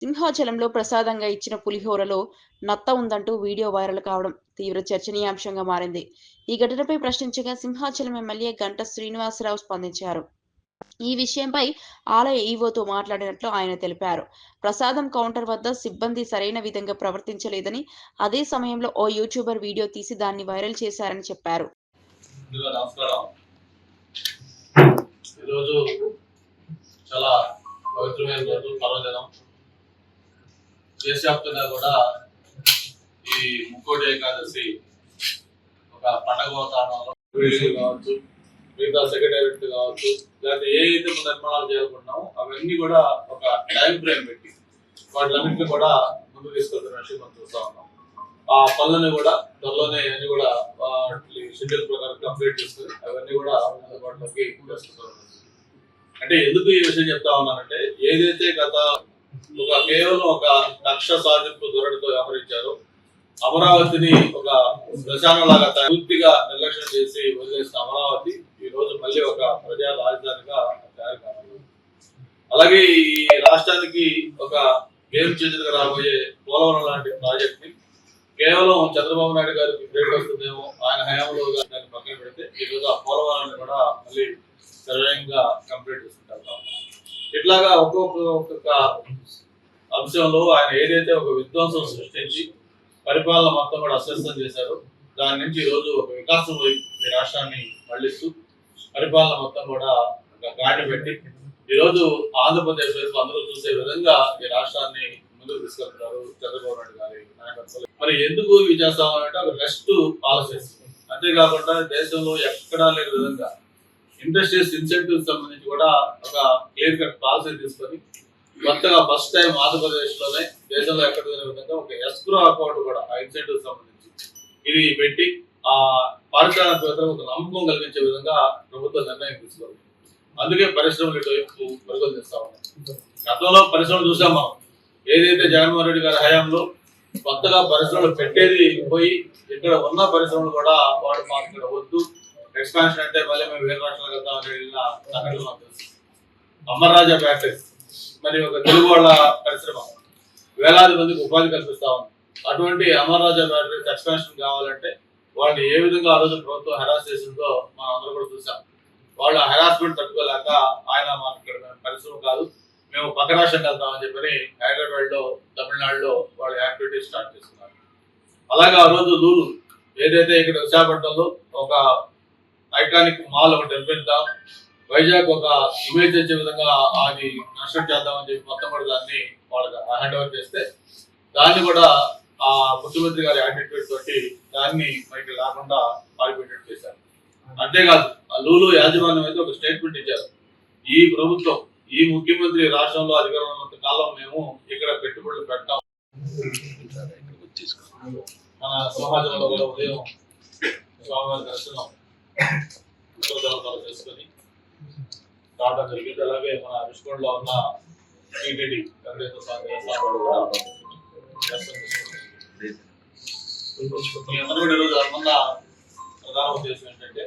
సింహాచలంలో ప్రసాదంగా ఇచ్చిన పులిహోరలో నత్త ఉందంటూ వీడియో వైరల్ కావడం తీవ్ర చర్చనీయాంశంగా మారింది. ఈ ఘటనపై ప్రశ్నించగా సింహాచలం ఎమ్మెల్యే గంటా శ్రీనివాసరావు స్పందించారు. ఈ విషయంపై ఆలయ ఈవోతో మాట్లాడినట్లు ఆయన తెలిపారు. ప్రసాదం కౌంటర్ వద్ద సిబ్బంది సరైన విధంగా ప్రవర్తించలేదని, అదే సమయంలో ఓ యూట్యూబర్ వీడియో తీసి దాన్ని వైరల్ చేశారని చెప్పారు. ఈరోజు చాలా పవిత్రమైన రోజు, పర్వదినం. దేశవ్యాప్తంగా కూడా ఈ ముక్కోటి ఏకాదశి ఒక పండగ వాతావరణంలో కావచ్చు, మిగతా సెక్రటేరియట్ కావచ్చు, లేకపోతే ఏ అయితే నిర్మాణాలు చేయాలనుకుంటున్నామో అవన్నీ కూడా ఒక టైం ఫ్రేమ్ పెట్టి వాటిలన్నింటినీ కూడా ముందుకు తీసుకెళ్తున్న విషయం మనం చూస్తా ఉన్నాం. ఆ పనులని కూడా త్వరలోనే అన్ని కూడా షెడ్యూల్ ప్రకారం కంప్లీట్ చేసుకుని అవన్నీ కూడా అందుబాటులోకి తీసుకుంటున్నాం. అంటే ఎందుకు ఈ విషయం చెప్తా ఉన్నానంటే, ఏదైతే గత కేవలం ఒక లక్ష సాధింపు ధోరణితో వ్యవహరించారో, అమరావతిని ఒక శ్మశానంలాగా పూర్తిగా నిర్లక్ష్యం చేసి వదిలేసిన అమరావతి ఈ రోజు మళ్ళీ ఒక ప్రజా రాజధానిగా తయారు కావాలి. అలాగే ఈ రాష్ట్రానికి ఒక గేమ్ చేంజర్ గా రాబోయే పోలవరం లాంటి ప్రాజెక్ట్ ని కేవలం చంద్రబాబు నాయుడు గారికి బ్రేక్ వస్తుందేమో ఆయన హయాంలో దాన్ని పక్కన పెడితే ఈ రోజు ఆ పోలవరాన్ని కూడా మళ్ళీ సర్వేయంగా కంప్లీట్ చేసుకుంటారు. ఇట్లాగా ఒక్కొక్క అంశంలో ఆయన ఏదైతే ఒక విధ్వంసం సృష్టించి పరిపాలన మొత్తం కూడా అస్వస్థం చేశారో, దాని నుంచి ఈరోజు ఒక వికాసం వైపు ఈ రాష్ట్రాన్ని మళ్లిస్తూ పరిపాలన మొత్తం కూడా ఒక గాడి పెట్టి ఈరోజు ఆంధ్రప్రదేశ్ వైపు అందరూ చూసే విధంగా ఈ రాష్ట్రాన్ని ముందుకు తీసుకెళ్తున్నారు చంద్రబాబు నాయుడు గారి నాయకత్వంలో. మరి ఎందుకు ఇవి చేస్తామంటే ఒక బెస్ట్ పాలసీస్, అంతేకాకుండా దేశంలో ఎక్కడా లేని విధంగా ఇండస్ట్రీస్ ఇన్సెంటివ్స్ సంబంధించి కూడా ఒక క్లియర్ కట్ పాలసీ తీసుకొని కొత్తగా ఫస్ట్ టైం ఆంధ్రప్రదేశ్ లోనే దేశంలో ఎక్కడ విధంగా ఒక ఎస్క్రో అకౌంట్ కూడా ఆ ఇన్సెంటివ్స్ సంబంధించి ఇది పెట్టి ఆ పారిశ్రామికవేత్తలకు ఒక నమ్మకం కలిగించే విధంగా ప్రభుత్వం నిర్ణయం తీసుకోవాలి. అందుకే పరిశ్రమలు ఇటువైపు పరుగులు తెస్తా ఉన్నాయి. గతంలో పరిశ్రమలు చూసాం మనం, ఏదైతే జగన్మోహన్ రెడ్డి గారి హయాంలో కొత్తగా పరిశ్రమలు పెట్టేది పోయి ఇక్కడ ఉన్న పరిశ్రమలు కూడా వాడు మాకు ఇక్కడ వద్దు, ఎక్స్పాన్షన్ అంటే మళ్ళీ మేము వేరే రాష్ట్రాలకు వెళ్తామని వెళ్ళిన సంఘటనలు మాకు తెలుసు. అమర్రాజా బ్యాటరీస్ మరి ఒక తెలుగు వాళ్ళ పరిశ్రమ వేలాది మందికి ఉపాధి కల్పిస్తా ఉంది. అటువంటి అమర్రాజా బ్యాటరీస్ ఎక్స్పాన్షన్ కావాలంటే వాళ్ళని ఏ విధంగా ఆ రోజు ప్రభుత్వం హెరాస్ చేసిందో మనం అందరూ కూడా చూసాం. వాళ్ళ హెరాస్మెంట్ తట్టుకోలేక ఆయన మాకు ఇక్కడ పరిశ్రమ కాదు, మేము పక్క రాష్ట్రం వెళ్తామని చెప్పని హైదరాబాద్ లో తమిళనాడులో వాళ్ళ యాక్టివిటీస్ స్టార్ట్ చేస్తున్నారు. అలాగే ఆ రోజు లూలు ఏదైతే ఇక్కడ విశాఖపట్నంలో ఒక ఐకానిక్ మాల్ ఒకటి నిర్మిద్దాం, వైజాగ్ ఒక ఇమేజ్ తెచ్చే విధంగా అది కన్స్ట్రక్ట్ చేద్దామని చెప్పి మొత్తం కూడా దాన్ని వాళ్ళకి హ్యాండ్ ఓవర్ చేస్తే దాన్ని కూడా ఆ ముఖ్యమంత్రి గారి యాటిట్యూడ్ తోటి దాన్ని బయట లేకుండా పాల్పెట్టేట్టు చేశారు. అంతేకాదు ఆ లూలు యాజమాన్యం అయితే ఒక స్టేట్మెంట్ ఇచ్చారు, ఈ ప్రభుత్వం ఈ ముఖ్యమంత్రి రాష్ట్రంలో అధికారంలో ఉన్నంత కాలం మేము ఇక్కడ పెట్టుబడులు పెట్టాం. మన సమాజంలో కూడా ఉదయం స్వామివారి దర్శనం చేసుకొని రావడం జరిగింది. అలాగే మన విష్ణులో ఉన్న టీటీడీ ఈరోజు అనుకున్న ప్రధాన ఉద్దేశం ఏంటంటే,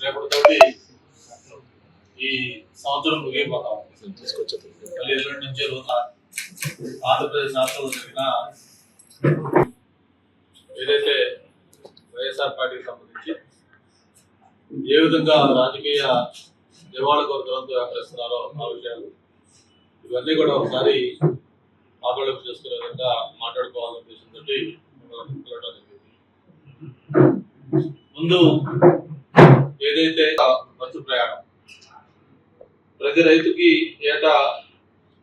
రేపటితోటి ఈ సంవత్సరం ముగిపోతాం. మళ్ళీ 2 నుంచి ఆంధ్రప్రదేశ్ రాష్ట్రంలో జరిగిన ఏదైతే వైఎస్ఆర్ పార్టీకి సంబంధించి ఏ విధంగా రాజకీయ దివాళా కోరుతనంతో వ్యవహరిస్తున్నారో ఆ విషయాలు ఇవన్నీ కూడా ఒకసారి ఆకలింపు చేసుకునే విధంగా మాట్లాడుకోవాలనే ఉద్దేశంతో పిలవడం జరిగింది. ముందు ఏదైతే బస్సు ప్రయాణం, ప్రతి రైతుకి ఏటా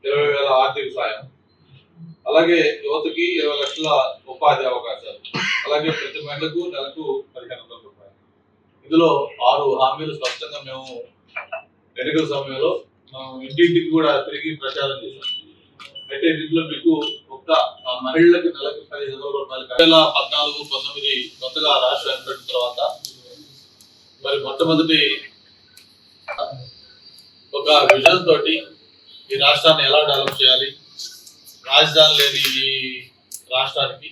20,000 ఆర్థిక సాయం, అలాగే యువతకి 20 లక్షల ఉపాధి అవకాశాలు, అలాగే ప్రతి మహిళకు నెలకు 1500 రూపాయలు. ఇందులో 6 హామీలు స్పష్టంగా మేము ఎన్నికల సమయంలో ఇంటింటికి కూడా తిరిగి ప్రచారం చేశాం. అయితే దీంట్లో మీకు ఒక్క మహిళలకు నెలకు 15,000 రూపాయలు 2014-19 కొత్తగా రాష్ట్రం ఏర్పడిన తర్వాత మరి మొట్టమొదటి ఒక విజన్ తోటి ఈ రాష్ట్రాన్ని ఎలా డెవలప్ చేయాలి, రాజధాని లేని ఈ రాష్ట్రానికి